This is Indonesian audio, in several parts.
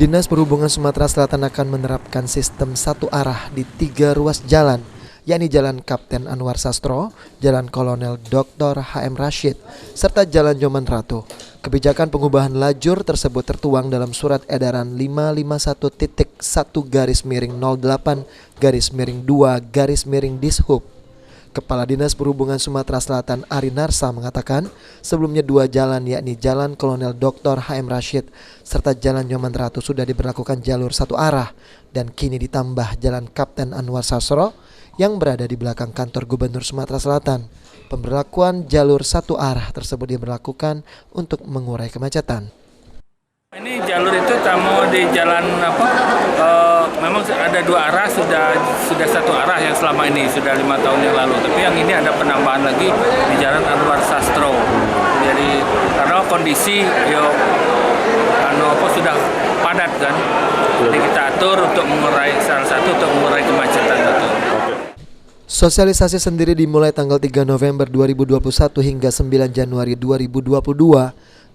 Dinas Perhubungan Sumatera Selatan akan menerapkan sistem satu arah di 3 ruas jalan, yakni Jalan Kapten Anwar Sastro, Jalan Kolonel Dr. H.M. Rashid, serta Jalan Nyoman Ratu. Kebijakan pengubahan lajur tersebut tertuang dalam Surat Edaran 551.1-08-2-Dishub. Kepala Dinas Perhubungan Sumatera Selatan Ari Narsa mengatakan sebelumnya 2 jalan yakni Jalan Kolonel Dr. H.M. Rashid serta Jalan Nyoman Ratu sudah diberlakukan jalur satu arah dan kini ditambah Jalan Kapten Anwar Sastro yang berada di belakang kantor Gubernur Sumatera Selatan. Pemberlakuan jalur satu arah tersebut diberlakukan untuk mengurai kemacetan. Ini jalur itu kamu di jalan memang ada 2 arah, sudah satu arah yang selama ini sudah 5 tahun yang lalu. Tapi yang ini ada penambahan lagi di Jalan Anwar Sastro. Jadi karena kondisi sudah padat kan, jadi kita atur untuk mengurai kemacetan itu. Sosialisasi sendiri dimulai tanggal 3 November 2021 hingga 9 Januari 2022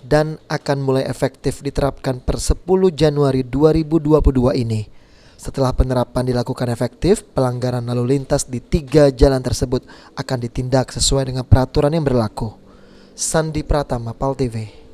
dan akan mulai efektif diterapkan per 10 Januari 2022 ini. Setelah penerapan dilakukan efektif, pelanggaran lalu lintas di 3 jalan tersebut akan ditindak sesuai dengan peraturan yang berlaku. Sandi Pratama, PAL TV.